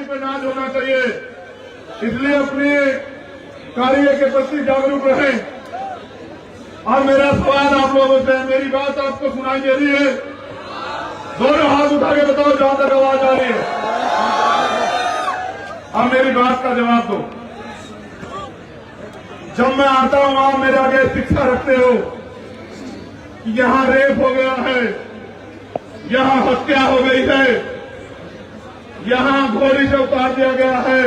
पे नाज होना चाहिए। इसलिए अपने कार्य के प्रति जागरूक रहें। और मेरा सवाल आप लोगों से है, मेरी बात आपको सुनाई दे रही है? दोनों हाथ उठा के बताओ जहां तक आवाज आ रही है। अब मेरी बात का जवाब दो। जब मैं आता हूं आप मेरे आगे शिक्षा रखते हो कि यहां रेप हो गया है, यहां हत्या हो गई है, यहां घोड़ी से उतार दिया गया है,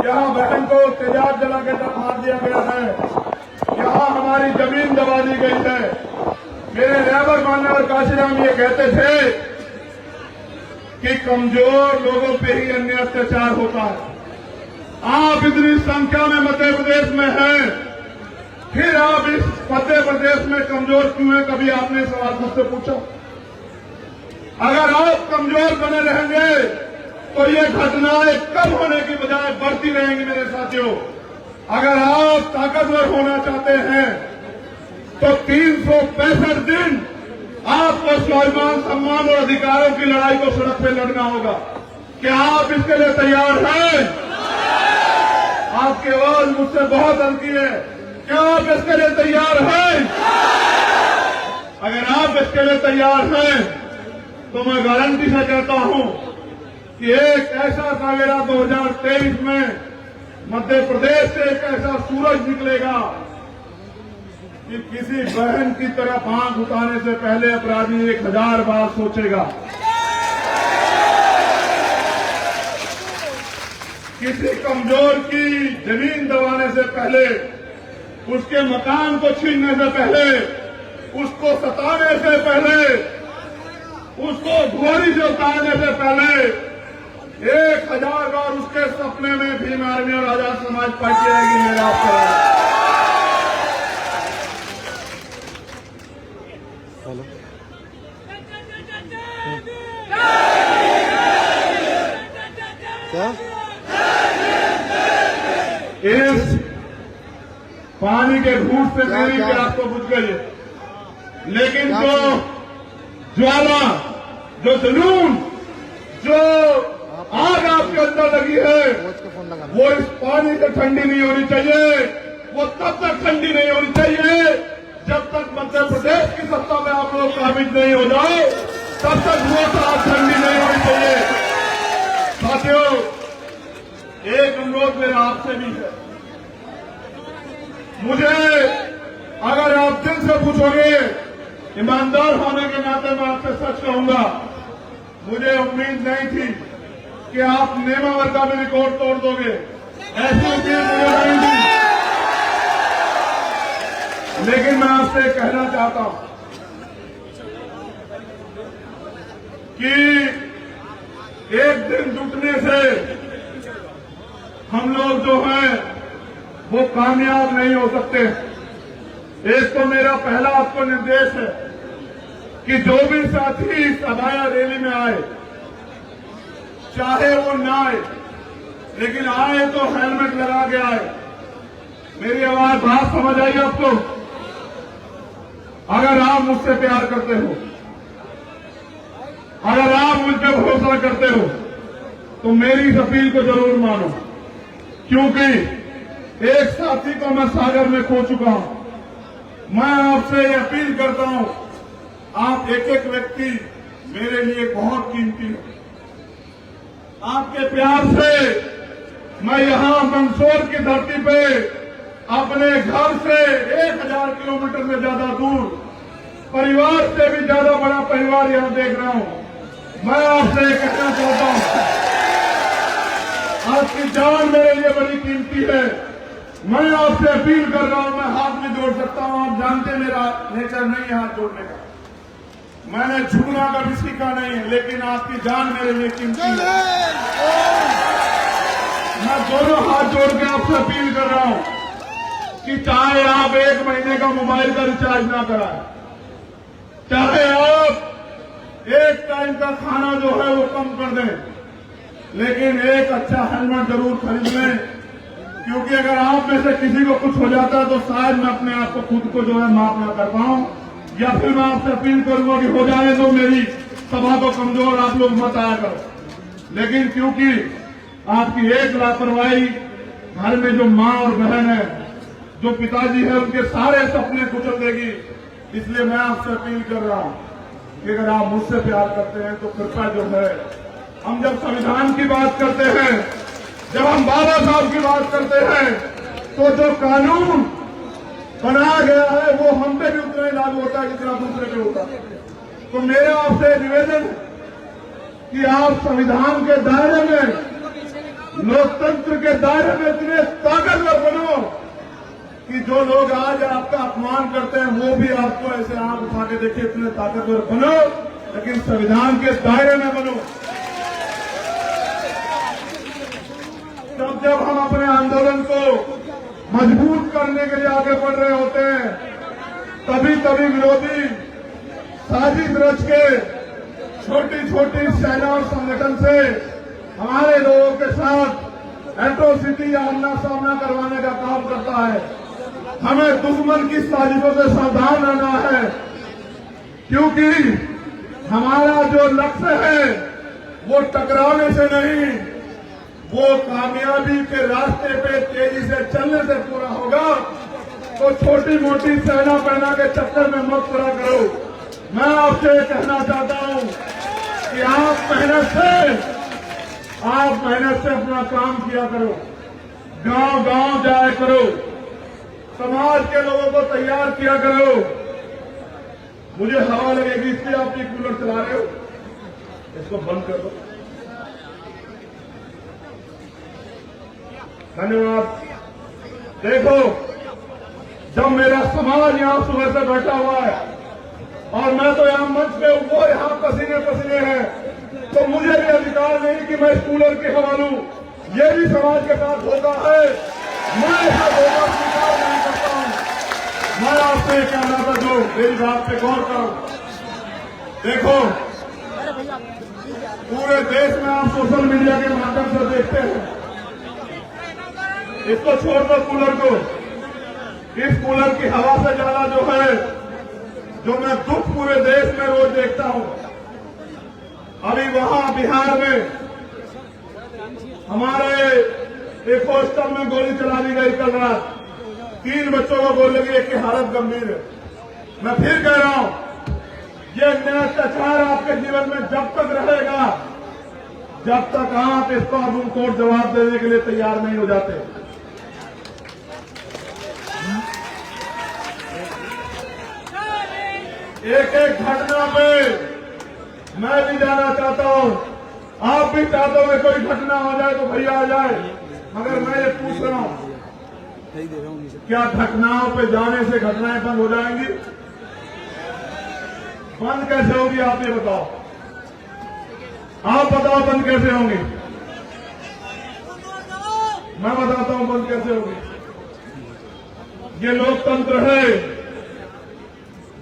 यहां बहन को तेजाब जला के मार दिया गया है, यहां हमारी जमीन दबा दी गई है। मेरे लेबर मान्यवर काशीराम ये कहते थे कि कमजोर लोगों पे ही अन्य अत्याचार होता है। आप इतनी संख्या में मध्य प्रदेश में हैं, फिर आप इस मध्य प्रदेश में कमजोर क्यों हैं? कभी आपने सवाल मुझसे पूछा? अगर आप कमजोर बने रहेंगे तो ये घटनाएं कम होने की बजाय बढ़ती रहेंगी। मेरे साथियों, अगर आप ताकतवर होना चाहते हैं तो 365 दिन आपको स्वाभिमान, सम्मान और अधिकारों की लड़ाई को सड़क पे लड़ना होगा। क्या आप इसके लिए तैयार हैं? आपकी आवाज मुझसे बहुत हल्की है। क्या आप इसके लिए तैयार हैं? अगर आप इसके लिए तैयार हैं तो मैं गारंटी से कहता हूं कि एक ऐसा सवेरा 2023 में मध्य प्रदेश से एक ऐसा सूरज निकलेगा कि किसी बहन की तरफ आंख उठाने से पहले अपराधी 1000 बार सोचेगा। किसी कमजोर की जमीन दबाने से पहले, उसके मकान को छीनने से पहले, उसको सताने से पहले, उसको घोड़ी से उतारने से पहले 1000 बार उसके सपने में भीम आर्मी और आजाद समाज पार्टी आएगी। मेरा आपका क्या? इस पानी के घूंट से नहीं कि आपको बुझ गई है, लेकिन जो ज्वाला, जो जुनून, जो आग आपके अंदर लगी है, वो इस पानी से ठंडी नहीं होनी चाहिए। वो तब तक ठंडी नहीं होनी चाहिए जब तक मध्य प्रदेश की सत्ता में आप लोग काबिज नहीं हो जाओ, तब तक वो आग ठंडी नहीं होनी चाहिए। साथियों, एक अनुरोध मेरा आपसे भी है। मुझे अगर आप दिल से पूछोगे, ईमानदार होने के नाते मैं आपसे सच कहूंगा, मुझे उम्मीद नहीं थी कि आप नेमावर का भी रिकॉर्ड तोड़ दोगे। ऐसी उम्मीद मुझे नहीं थी, लेकिन मैं आपसे कहना चाहता हूं कि एक दिन जुटने से हम लोग जो हैं वो कामयाब नहीं हो सकते। एक तो मेरा पहला आपको निर्देश है कि जो भी साथी इस सभा रैली में आए, चाहे वो ना आए, लेकिन आए तो हेलमेट लगा के आए। मेरी आवाज बात समझ आई आपको? अगर आप मुझसे प्यार करते हो, अगर आप मुझ पर भरोसा करते हो, तो मेरी इस अपील को जरूर मानो, क्योंकि एक साथी को मैं सागर में खो चुका हूं। मैं आपसे ये अपील करता हूं, आप एक एक व्यक्ति मेरे लिए बहुत कीमती है। आपके प्यार से मैं यहां मंदसौर की धरती पे अपने घर से 1000 किलोमीटर से ज्यादा दूर, परिवार से भी ज्यादा बड़ा परिवार यहां देख रहा हूं। मैं आपसे कहना चाहता हूं, आपकी जान मेरे लिए बड़ी कीमती है। मैं आपसे अपील कर रहा हूं, मैं हाथ भी जोड़ सकता हूं, आप जानते मेरा नेचर नहीं है हाथ जोड़ने का, मैंने झुकना कभी सीखा नहीं है, लेकिन आपकी जान मेरे लिए कीमती है। मैं दोनों हाथ जोड़ के आपसे अपील कर रहा हूं कि चाहे आप 1 महीने का मोबाइल का रिचार्ज ना कराएं, चाहे आप एक टाइम का खाना जो है वो कम कर दें, लेकिन एक अच्छा हेलमेट जरूर खरीद लें, क्योंकि अगर आप में से किसी को कुछ हो जाता है तो शायद मैं अपने आप को खुद को जो है माफ ना कर पाऊं, या फिर मैं आपसे अपील करूंगा कि हो जाए तो मेरी सभा को कमजोर आप लोग मत आया करो। लेकिन क्योंकि आपकी एक लापरवाही घर में जो माँ और बहन है, जो पिताजी है, उनके सारे सपने कुचल देगी। इसलिए मैं आपसे अपील कर रहा हूं कि अगर आप मुझसे प्यार करते हैं तो कृपया जो है, हम जब संविधान की बात करते हैं, जब हम बाबा साहब की बात करते हैं, तो जो कानून बनाया गया है वो हम पे भी उतना ही लागू होता है जितना दूसरे पे होता है। तो मेरा आपसे निवेदन है कि आप संविधान के दायरे में, लोकतंत्र के दायरे में इतने ताकतवर बनो कि जो लोग आज आपका अपमान करते हैं वो भी आपको ऐसे आंख उठा के देखिए, इतने ताकतवर बनो, लेकिन संविधान के दायरे में बनो। तब जब हम अपने आंदोलन को मजबूत करने के लिए आगे बढ़ रहे होते हैं, तभी तभी विरोधी साजिश रच के छोटी छोटी सेना और संगठन से हमारे लोगों के साथ एट्रोसिटी या आमना सामना करवाने का काम करता है। हमें दुश्मन की साजिशों से सावधान रहना है, क्योंकि हमारा जो लक्ष्य है वो टकराने से नहीं, वो कामयाबी के रास्ते पे तेजी से चलने से पूरा होगा। तो छोटी मोटी सेना पहना के चक्कर में मत पूरा करो। मैं आपसे कहना चाहता हूं कि आप मेहनत से अपना काम किया करो, गांव गांव जाया करो, समाज के लोगों को तैयार किया करो। मुझे हवा लगेगी इसलिए आप ये कूलर चला रहे हो, इसको बंद कर दो। धन्यवाद। देखो, जब मेरा समाज यहां सुबह से बैठा हुआ है और मैं तो यहां मंच पे वो यहां पसीने पसीने हैं, तो मुझे भी अधिकार नहीं कि मैं इस कूलर की हवा लूं। ये भी समाज के साथ धोखा है, मैं ऐसा धोखा स्वीकार नहीं करता हूं। मैं आपसे कहना था, जो मेरी बात पे गौर करो। देखो, पूरे देश में आप सोशल मीडिया के माध्यम से देखते हैं, इसको छोड़ दो कूलर को। इस कूलर की हवा से ज्यादा जो है, जो मैं दुख पूरे देश में रोज देखता हूं। अभी वहां बिहार में हमारे एक हॉस्टल में गोली चला दी गई कल रात, 3 बच्चों को गोली लगी, एक की हालत गंभीर है। मैं फिर कह रहा हूं, ये अत्याचार आपके जीवन में जब तक रहेगा, जब तक आप इस पर कानून कोर्ट जवाब देने के लिए तैयार नहीं हो जाते। एक एक घटना पे मैं भी जाना चाहता हूं, आप भी चाहते हो कि कोई घटना हो जाए तो भैया आ जाए, मगर मैं ये पूछ रहा हूं, क्या घटनाओं पे जाने से घटनाएं बंद हो जाएंगी? बंद कैसे होगी आप ये बताओ, आप बताओ बंद कैसे होंगी? मैं बताता हूं बंद कैसे होगी। ये लोकतंत्र है,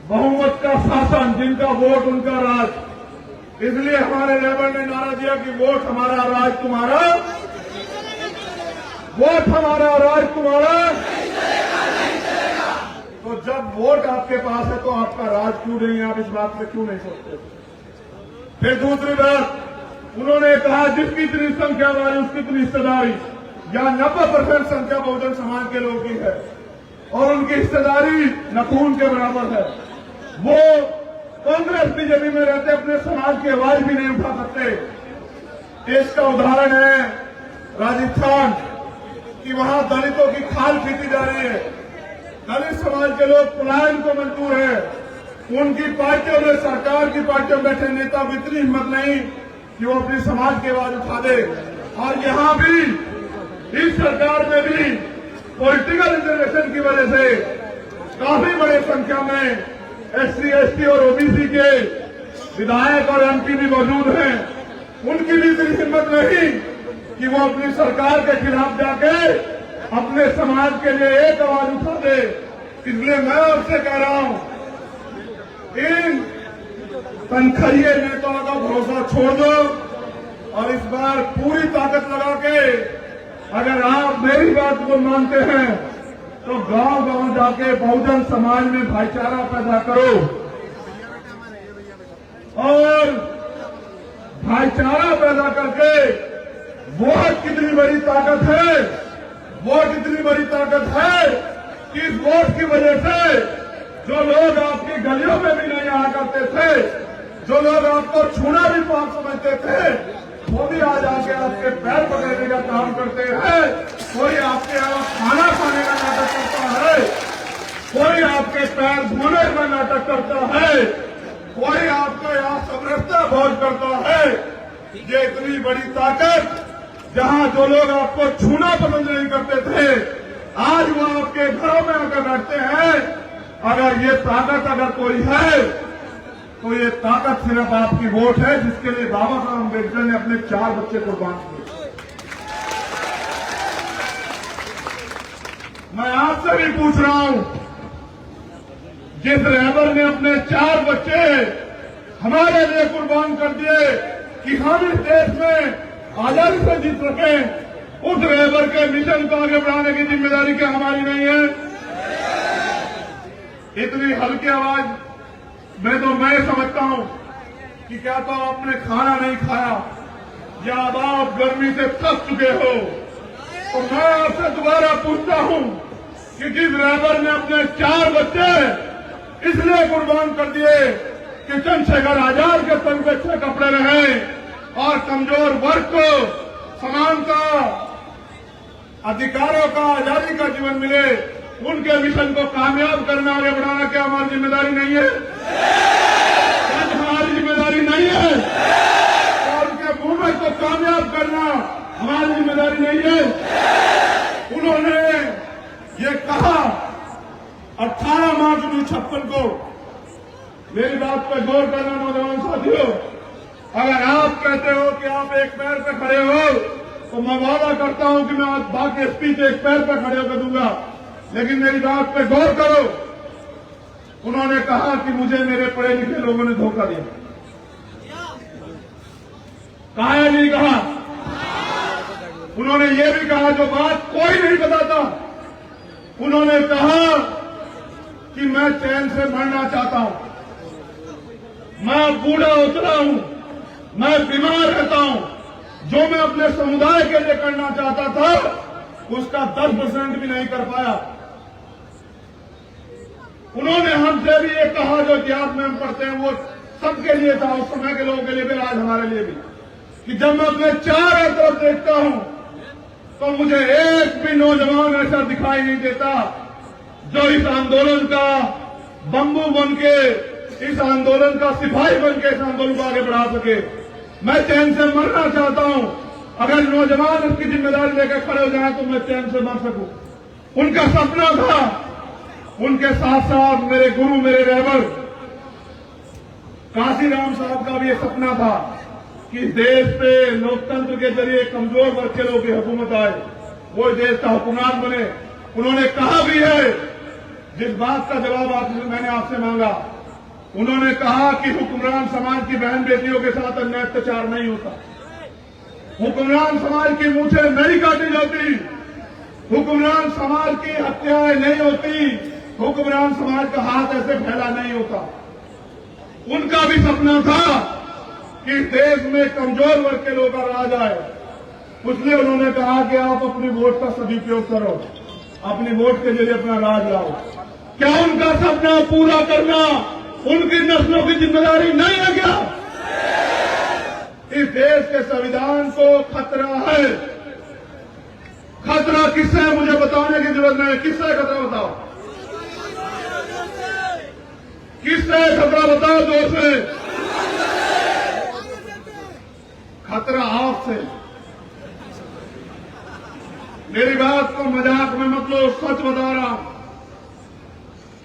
बहुमत का शासन, जिनका वोट उनका राज। इसलिए हमारे लेबर ने नारा दिया कि वोट हमारा राज तुम्हारा, वोट हमारा राज तुम्हारा। तो जब वोट आपके पास है तो आपका राज क्यों नहीं है? आप इस बात पे क्यों नहीं सोचते? फिर दूसरी बात, उन्होंने कहा जिसकी इतनी संख्या वाली उसकी इतनी हिस्सेदारी, या 90% संख्या बहुजन समाज के लोगों की है और उनकी हिस्सेदारी न खून के बराबर है। वो कांग्रेस बीजेपी में रहते अपने समाज की आवाज भी नहीं उठा सकते। इसका उदाहरण है राजस्थान कि वहां दलितों की खाल खींची जा रही है। दलित समाज के लोग पलायन को मंजूर है, उनकी पार्टियों में, सरकार की पार्टियों में बैठे नेता को इतनी हिम्मत नहीं कि वो अपनी समाज की आवाज उठा दे। और यहां भी, इस सरकार में भी पॉलिटिकल इंटरवेंशन की वजह से काफी बड़ी संख्या में SC, ST और OBC के विधायक और MP भी मौजूद हैं। उनकी भी इतनी हिम्मत नहीं कि वो अपनी सरकार के खिलाफ जाके अपने समाज के लिए एक आवाज उठा दे। इसलिए मैं आपसे कह रहा हूं, इन तनखैये नेताओं का भरोसा छोड़ दो और इस बार पूरी ताकत लगा के, अगर आप मेरी बात को मानते हैं तो गांव गांव जाके बहुजन समाज में भाईचारा पैदा करो और भाईचारा पैदा करके वोट कितनी बड़ी ताकत है, वोट इतनी बड़ी ताकत है कि इस वोट की वजह से जो लोग आपकी गलियों में भी नहीं आया करते थे, जो लोग आपको छूना भी पाप समझते थे, वो भी आज आके आपके पैर पकड़ने का काम करते हैं। कोई आपके यहाँ खाना खाने का नाटक करता है, कोई आपके पैर धोने का नाटक करता है, कोई आपको यहाँ समरसता भोज करता है। ये इतनी बड़ी ताकत, जहाँ जो लोग आपको छूना पसंद नहीं करते थे, आज वो आपके घरों में आकर बैठते हैं। अगर ये ताकत अगर कोई है तो ये ताकत सिर्फ आपकी वोट है, जिसके लिए बाबा साहब अम्बेडकर ने अपने 4 बच्चे कुर्बान किए। मैं आपसे भी पूछ रहा हूं, जिस रहबर ने अपने 4 बच्चे हमारे लिए कुर्बान कर दिए कि हम इस देश में आजादी से जीत सके, उस रहबर के मिशन को आगे बढ़ाने की जिम्मेदारी क्या हमारी नहीं है? इतनी हल्की आवाज मैं समझता हूं कि क्या तो आपने खाना नहीं खाया या अब आप गर्मी से थक चुके हो। तो मैं आपसे दोबारा पूछता हूं कि जिस रहबर ने अपने 4 बच्चे इसलिए कुर्बान कर दिए कि चंद्रशेखर आजाद के तन पे अच्छे कपड़े रहे और कमजोर वर्ग को समानता, अधिकारों का, आजादी का जीवन मिले, उनके मिशन को कामयाब करना, आगे बढ़ाना क्या हमारी जिम्मेदारी नहीं है? हमारी जिम्मेदारी नहीं है? और उनके मूवमेंट को कामयाब करना हमारी जिम्मेदारी नहीं है? उन्होंने ये कहा 18 मार्च 1956 को, मेरी बात पर गौर करना नौजवान साथियों, अगर आप कहते हो कि आप एक पैर पे खड़े हो तो मैं वादा करता हूं कि मैं आज बाकी स्पीच एक पैर पे खड़े होकर दूंगा, लेकिन मेरी बात पे गौर करो। उन्होंने कहा कि मुझे मेरे पढ़े लिखे लोगों ने धोखा दिया। कहा या नहीं कहा? उन्होंने ये भी कहा जो बात कोई नहीं बताता, उन्होंने कहा कि मैं चैन से मरना चाहता हूं, मैं बूढ़ा उतरा हूं, मैं बीमार रहता हूं, जो मैं अपने समुदाय के लिए करना चाहता था उसका 10% भी नहीं कर पाया। उन्होंने हमसे भी ये कहा जो इतिहास में हम पढ़ते हैं वो सबके लिए था, उस समय के लोगों के लिए भी, आज हमारे लिए भी, कि जब मैं अपने चारों तरफ देखता हूं तो मुझे एक भी नौजवान ऐसा दिखाई नहीं देता जो इस आंदोलन का बंबू बन के, इस आंदोलन का सिपाही बन के इस आंदोलन को आगे बढ़ा सके। मैं चैन से मरना चाहता हूं, अगर नौजवान इसकी जिम्मेदारी लेकर खड़े हो जाए तो मैं चैन से मर सकूं। उनका सपना था, उनके साथ साथ मेरे गुरु, मेरे रहबर काशीराम साहब का भी ये सपना था कि देश पे लोकतंत्र के जरिए कमजोर वर्ग के लोगों की हुकूमत आए, वो देश का हुक्मरान बने। उन्होंने कहा भी है, जिस बात का जवाब मैंने आपसे मांगा, उन्होंने कहा कि हुक्मरान समाज की बहन बेटियों के साथ अन्याय अत्याचार नहीं होता, हुक्मरान समाज की मूंछें नहीं काटी जाती, हुक्मरान समाज की हत्याएं नहीं होती, हुक्मरान समाज का हाथ ऐसे फैला नहीं होता। उनका भी सपना था कि देश में कमजोर वर्ग के लोगों का राज आए, इसलिए उन्होंने कहा कि आप अपनी वोट का सदुपयोग करो, अपनी वोट के जरिए अपना राज लाओ। क्या उनका सपना पूरा करना उनकी नस्लों की जिम्मेदारी नहीं है क्या? इस देश के संविधान को खतरा है। खतरा किससे है मुझे बताने की जरूरत नहीं। किससे खतरा बताओ, किससे खतरा बताओ जोर से। खतरा आपसे। मेरी बात को मजाक में मत लो, सच बता रहा हूं,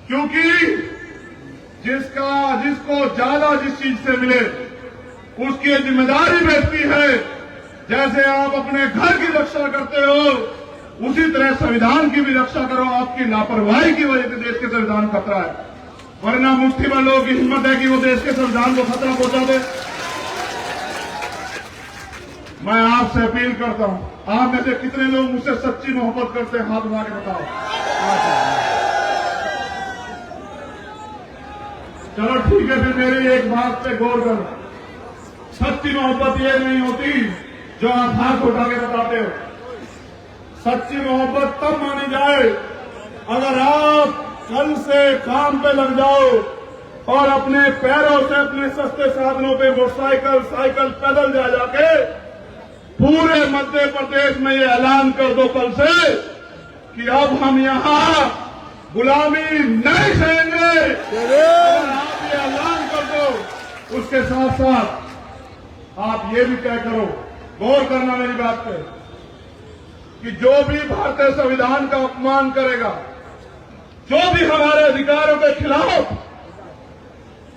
क्योंकि जिसको ज्यादा जिस चीज से मिले उसकी जिम्मेदारी बैठती है। जैसे आप अपने घर की रक्षा करते हो उसी तरह संविधान की भी रक्षा करो। आपकी लापरवाही की वजह से देश के संविधान खतरा है, वरना मुट्ठी भर लोगों की हिम्मत है कि वो देश के संविधान को खतरा पहुंचा दे। मैं आपसे अपील करता हूं, आप में से कितने लोग मुझसे सच्ची मोहब्बत करते हैं, हाथ उठा के बताओ। चलो ठीक है, फिर मेरी एक बात पे गौर करो। सच्ची मोहब्बत ये नहीं होती जो आप हाथ उठा के बताते हो। सच्ची मोहब्बत तब मानी जाए अगर आप कल से काम पे लग जाओ और अपने पैरों से अपने सस्ते साधनों पे मोटरसाइकिल, साइकिल, पैदल जा जाके पूरे मध्य प्रदेश में ये ऐलान कर दो कल से कि अब हम यहाँ गुलामी नहीं सहेंगे। आप ये ऐलान कर दो। उसके साथ साथ आप ये भी तय करो, गौर करना मेरी बात पे, कि जो भी भारतीय संविधान का अपमान करेगा, जो भी हमारे अधिकारों के खिलाफ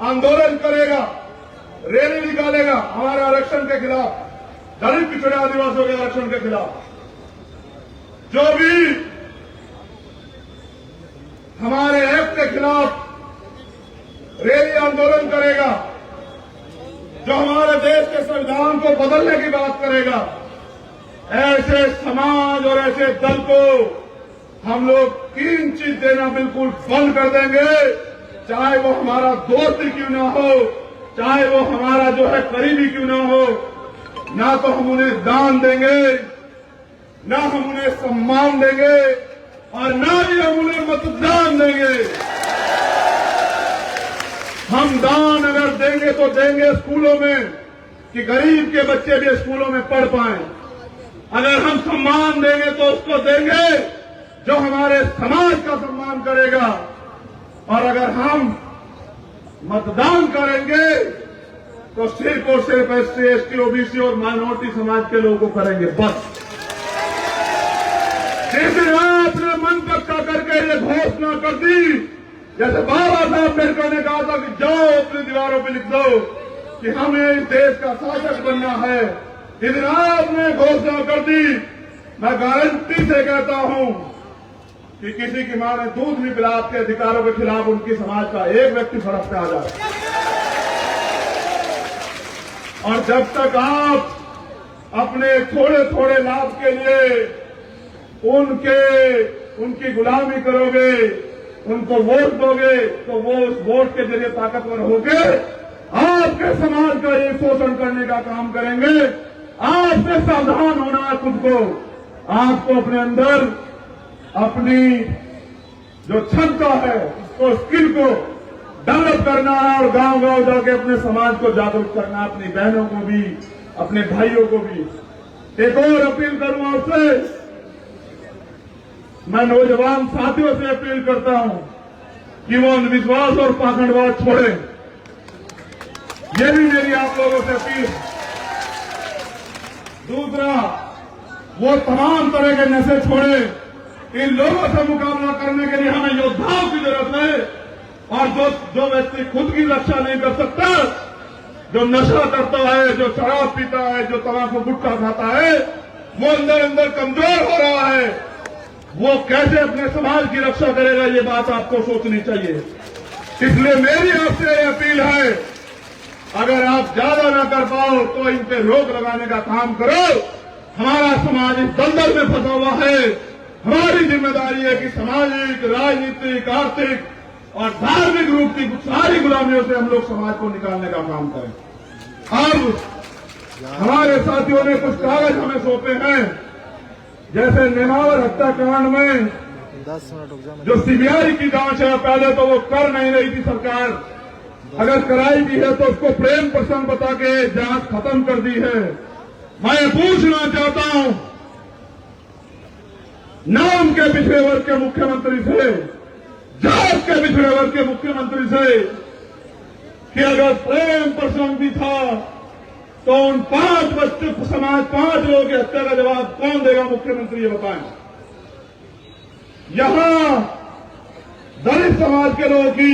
आंदोलन करेगा, रैली निकालेगा हमारे आरक्षण के खिलाफ, दलित पिछड़े आदिवासियों के आरक्षण के खिलाफ, जो भी हमारे एक्ट के खिलाफ रैली आंदोलन करेगा, जो हमारे देश के संविधान को बदलने की बात करेगा, ऐसे समाज और ऐसे दल को हम लोग 3 चीज देना बिल्कुल बंद कर देंगे। चाहे वो हमारा दोस्त क्यों ना हो, चाहे वो हमारा जो है करीबी क्यों ना हो, ना तो हम उन्हें दान देंगे, ना हम उन्हें सम्मान देंगे और ना ही हम उन्हें मतदान देंगे। हम दान अगर देंगे तो देंगे स्कूलों में कि गरीब के बच्चे भी स्कूलों में पढ़ पाएं। अगर हम सम्मान देंगे तो उसको देंगे जो हमारे समाज का सम्मान करेगा। और अगर हम मतदान करेंगे तो सिर्फ और सिर्फ SC, ST, OBC और माइनॉरिटी समाज के लोगों को करेंगे बस। जिस दिन आपने मन पक्का करके ये घोषणा कर दी, जैसे बाबा साहब अम्बेडकर ने कहा था कि जाओ अपनी दीवारों पे लिख दो कि हमें इस देश का शासक बनना है, इस दिन आपने घोषणा कर दी, मैं गारंटी से कहता हूं कि किसी की मां ने दूध भी पिला आपके अधिकारों के खिलाफ उनकी समाज का एक व्यक्ति सड़क पे आ जाए। और जब तक आप अपने थोड़े थोड़े लाभ के लिए उनकी गुलामी करोगे, उनको वोट दोगे, तो वो उस वोट के जरिए ताकतवर होके आपके समाज का ये शोषण करने का काम करेंगे। आपसे सावधान होना है खुद को। आपको अपने अंदर अपनी जो क्षमता है उसको, स्किल को डेवलप करना है और गांव-गांव जाके अपने समाज को जागरूक करना है, अपनी बहनों को भी, अपने भाइयों को भी। एक और अपील करूं आपसे, मैं नौजवान साथियों से अपील करता हूं कि वो अंधविश्वास और पाखंडवाद छोड़ें। ये भी मेरी आप लोगों से अपील। दूसरा, वो तमाम तरह के नशे छोड़ें। इन लोगों से मुकाबला करने के लिए हमें योद्धाओं की जरूरत है। और जो व्यक्ति खुद की रक्षा नहीं कर सकता, जो नशा करता है, जो शराब पीता है, जो तंबाकू गुटखा खाता है, वो अंदर अंदर कमजोर हो रहा है। वो कैसे अपने समाज की रक्षा करेगा, ये बात आपको सोचनी चाहिए। इसलिए मेरी आपसे ये अपील है, अगर आप ज्यादा ना कर पाओ तो इन पे रोक लगाने का काम करो। हमारा समाज इस दलदल में फंसा हुआ है। हमारी जिम्मेदारी है कि सामाजिक, राजनीतिक, आर्थिक और धार्मिक रूप की सारी गुलामियों से हम लोग समाज को निकालने का काम करें। अब हमारे साथियों ने कुछ कागज हमें सौंपे हैं, जैसे नेमावर हत्याकांड में जो CBI की जांच है, पहले तो वो कर नहीं रही थी सरकार, अगर कराई भी है तो उसको प्रेम प्रसंग बता के जांच खत्म कर दी है। मैं पूछना चाहता हूं नाम के पिछड़े वर्ग के मुख्यमंत्री से, जात के पिछड़े वर्ग के मुख्यमंत्री से, कि अगर प्रेम प्रसंग भी था तो उन 5 बच्चों समाज 5 लोगों की हत्या का जवाब कौन देगा? मुख्यमंत्री ये बताएं। यहां दलित समाज के लोगों की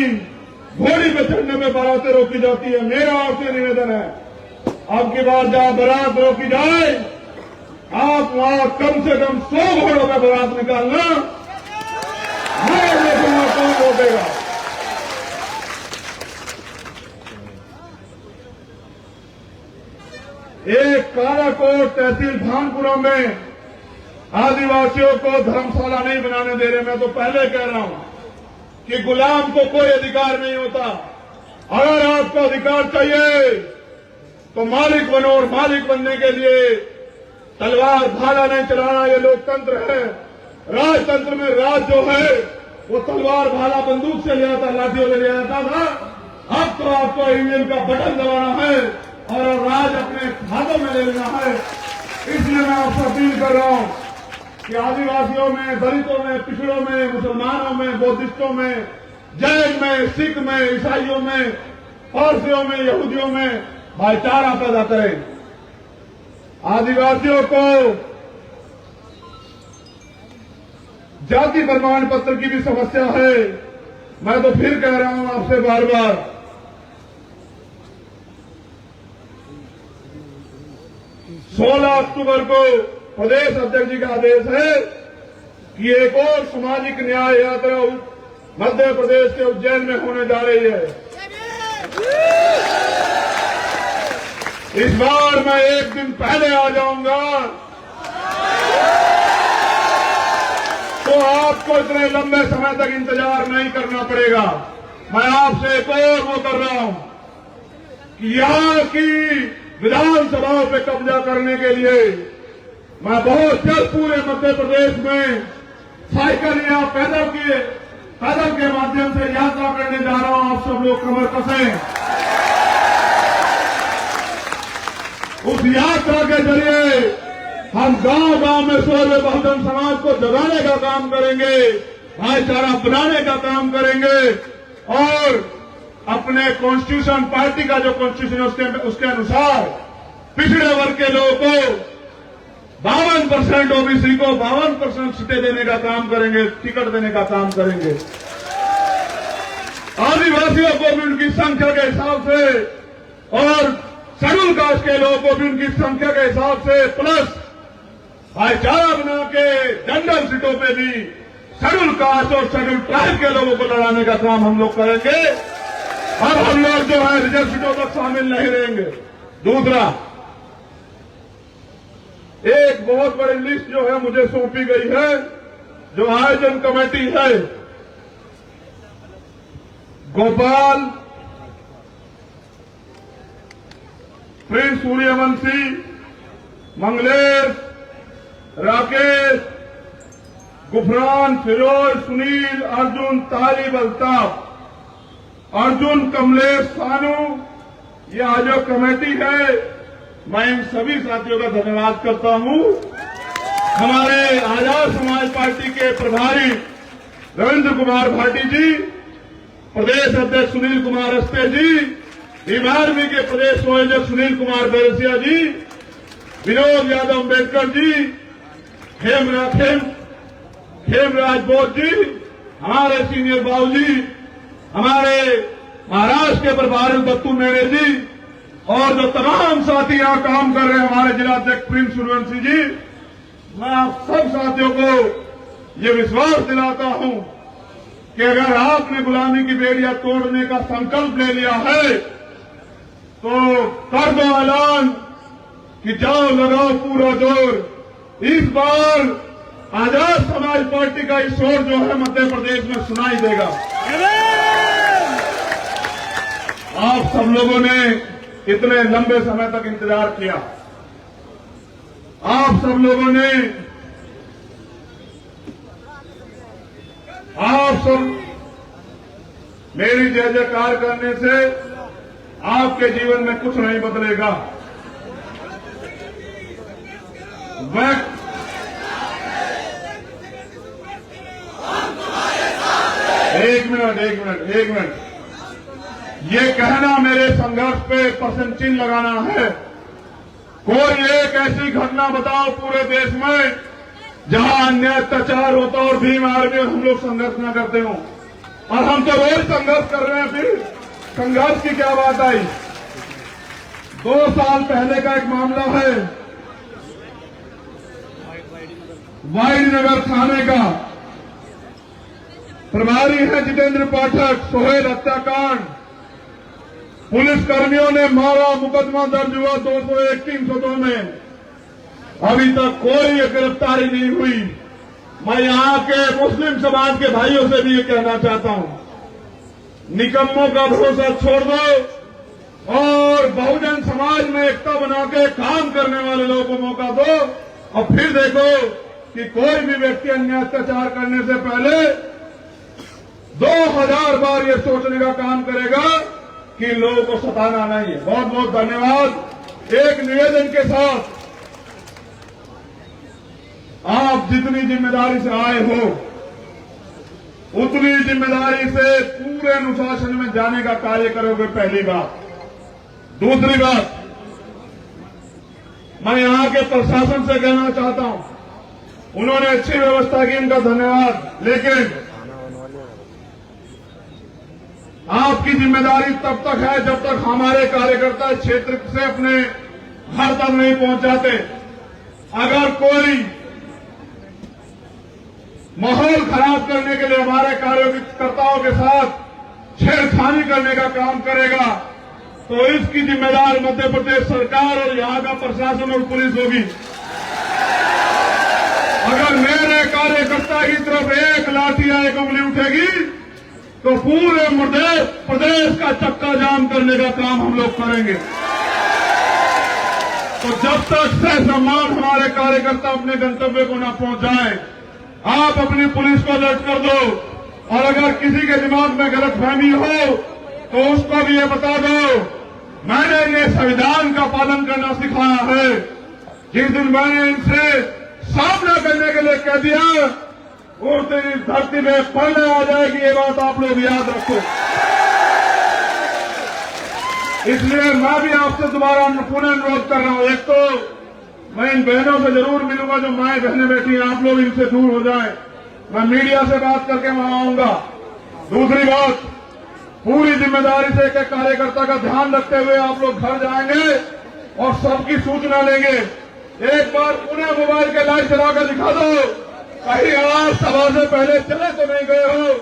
घोड़ी पे चढ़ने में बारातें रोकी जाती है। मेरा आपसे निवेदन है, अब की बार जहां बारात रोकी जाए, आप वहां कम से कम 100 घोड़ों में बारात निकालना। मैं देखूंगा कौन रोकेगा। एक काराकोट तहसील भानपुरा में आदिवासियों को धर्मशाला नहीं बनाने दे रहे। मैं तो पहले कह रहा हूं कि गुलाम को कोई अधिकार नहीं होता। अगर आपको अधिकार चाहिए तो मालिक बनो, और मालिक बनने के लिए तलवार भाला नहीं चलाना, ये लोकतंत्र है। राजतंत्र में राज जो है वो तलवार भाला बंदूक से ले आता, लाठियों से ले आता था। अब तो आपको ईवीएम का बटन दबाना है और राज अपने हाथों में ले लेना है। इसलिए मैं आपसे अपील कर रहा हूं कि आदिवासियों में, दलितों में, पिछड़ों में, मुसलमानों में, बौद्धिस्टों में, जैन में, सिख में, ईसाइयों में, पारसियों में, यहूदियों में भाईचारा पैदा करें। आदिवासियों को जाति प्रमाण पत्र की भी समस्या है। मैं तो फिर कह रहा हूं आपसे बार बार, 16 अक्टूबर को प्रदेश अध्यक्ष जी का आदेश है कि एक और सामाजिक न्याय यात्रा मध्य प्रदेश के उज्जैन में होने जा रही है। इस बार मैं एक दिन पहले आ जाऊंगा तो आपको इतने लंबे समय तक इंतजार नहीं करना पड़ेगा। मैं आपसे एक और वो कर रहा हूं कि यहां की विधानसभाओं पे कब्जा करने के लिए मैं बहुत जल्द पूरे मध्य प्रदेश में साइकिल या पैदल के माध्यम से यात्रा करने जा रहा हूं। आप सब लोग कमर कसें। उस यात्रा के जरिए हम गांव-गांव में सोए बहुजन समाज को जगाने का काम करेंगे, भाईचारा बनाने का काम करेंगे और अपने कॉन्स्टिट्यूशन, पार्टी का जो कॉन्स्टिट्यूशन उसके अनुसार पिछड़े वर्ग के लोगों को 52% ओबीसी को 52% सीटें देने का काम करेंगे, टिकट देने का काम करेंगे। आदिवासियों को भी उनकी संख्या के हिसाब से और शेड्यूल कास्ट के लोगों को भी उनकी संख्या के हिसाब से प्लस भाईचारा बना के जनरल सीटों पे भी शेड्यूल कास्ट और शेड्यूल ट्राइब के लोगों को लड़ाने का काम हम लोग करेंगे और हम लोग जो है रिजर्व सीटों तक शामिल नहीं रहेंगे। दूसरा, एक बहुत बड़ी लिस्ट जो है मुझे सौंपी गई है, जो आयोजन कमेटी है, गोपाल, प्रिंस सूर्यवंशी, मंगलेश, राकेश, गुफरान, फिरोज, सुनील, अर्जुन, तालिब, अल्ताफ, अर्जुन, कमलेश, सानू, ये आयोजक कमेटी है। मैं इन सभी साथियों का धन्यवाद करता हूं। हमारे आजाद समाज पार्टी के प्रभारी रविंद्र कुमार भाटी जी, प्रदेश अध्यक्ष सुनील कुमार अस्ते जी, भीम आर्मी के प्रदेश संयोजक सुनील कुमार बैरसिया जी, विनोद यादव अम्बेडकर जी, खेमराज बोध जी, हमारे सीनियर बाबू जी, हमारे महाराष्ट्र के प्रभारी दत्तू मेरे जी और जो तमाम साथी यहां काम कर रहे हैं, हमारे जिलाध्यक्ष प्रिंस सूर्यवंशी जी, मैं आप सब साथियों को ये विश्वास दिलाता हूं कि अगर आपने गुलामी की बेड़ियां तोड़ने का संकल्प ले लिया है तो कर दो ऐलान कि जाओ लगाओ पूरा जोर। इस बार आजाद समाज पार्टी का इस शोर जो है मध्य प्रदेश में सुनाई देगा। आप सब लोगों ने इतने लंबे समय तक इंतजार किया। आप सब लोगों ने, आप सब मेरी जय जयकार करने से आपके जीवन में कुछ नहीं बदलेगा। एक मिनट, ये कहना मेरे संघर्ष पे प्रश्न चिन्ह लगाना है। कोई एक ऐसी घटना बताओ पूरे देश में जहां अन्याय अत्याचार होता और भीम आर्मी हम लोग संघर्ष न करते हो। और हम तो रोज संघर्ष कर रहे हैं, फिर संघर्ष की क्या बात आई। 2 साल पहले का एक मामला है, वाइडनगर थाने का प्रभारी है जितेंद्र पाठक, सोहेल हत्याकांड। पुलिस कर्मियों ने मारा, मुकदमा दर्ज हुआ 201 302 में, अभी तक कोई गिरफ्तारी नहीं हुई। मैं यहां के मुस्लिम समाज के भाइयों से भी ये कहना चाहता हूं, निकम्मों का भरोसा छोड़ दो और बहुजन समाज में एकता बना के काम करने वाले लोगों को मौका दो। और फिर देखो कि कोई भी व्यक्ति अन्य अत्याचार करने से पहले 2000 बार ये सोचने का काम करेगा कि लोगों को सताना नहीं है। बहुत बहुत धन्यवाद। एक निवेदन के साथ, आप जितनी जिम्मेदारी से आए हो उतनी जिम्मेदारी से पूरे अनुशासन में जाने का कार्य करोगे, पहली बात। दूसरी बात, मैं यहां के प्रशासन से कहना चाहता हूं, उन्होंने अच्छी व्यवस्था की, उनका धन्यवाद। लेकिन आपकी जिम्मेदारी तब तक है जब तक हमारे कार्यकर्ता क्षेत्र से अपने घर तक नहीं पहुंचाते। अगर कोई माहौल खराब करने के लिए हमारे कार्यकर्ताओं के साथ छेड़खानी करने का काम करेगा तो इसकी जिम्मेदार मध्य प्रदेश सरकार और यहां का प्रशासन और पुलिस होगी। अगर मेरे कार्यकर्ता की तरफ एक लाठी या एक उंगली उठेगी तो पूरे प्रदेश का चक्का जाम करने का काम हम लोग करेंगे। तो जब तक सह सम्मान हमारे कार्यकर्ता अपने गंतव्य को न पहुंच जाए, आप अपनी पुलिस को अलर्ट कर दो। और अगर किसी के दिमाग में गलतफहमी हो तो उसको भी ये बता दो, मैंने ये संविधान का पालन करना सिखाया है। जिस दिन मैंने इनसे सामना करने के लिए कह दिया, उस दिन इस धरती में पढ़ने आ जाएगी, ये बात आप लोग याद रखो। इसलिए मैं भी आपसे दोबारा पुनः अनुरोध कर रहा हूं। एक तो मैं इन बहनों से जरूर मिलूंगा जो माए बहनें बैठी हैं, आप लोग इनसे दूर हो जाएं। मैं मीडिया से बात करके वहां आऊंगा। दूसरी बात, पूरी जिम्मेदारी से एक कार्यकर्ता का ध्यान रखते हुए आप लोग घर जाएंगे और सबकी सूचना लेंगे। एक बार पुनः मोबाइल के लाइट चलाकर दिखा दो, कहीं आप सभा से पहले चले तो नहीं गए हो।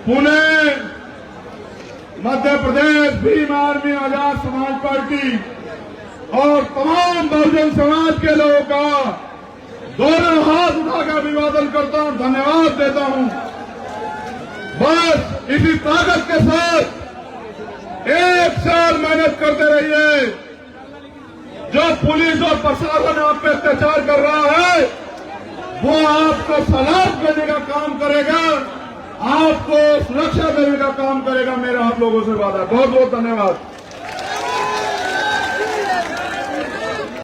पुणे, मध्य प्रदेश भीम आर्मी आजाद समाज पार्टी और तमाम बहुजन समाज के लोगों का दोनों हाथ उठाकर अभिवादन करता हूं, धन्यवाद देता हूं। बस इसी ताकत के साथ 1 साल मेहनत करते रहिए। जो पुलिस और प्रशासन आप पे अत्याचार कर रहा है वो आपको सलाम करने का काम करेगा, आपको सुरक्षा देने का काम करेगा। मेरा आप लोगों से वादा। बहुत बहुत धन्यवाद।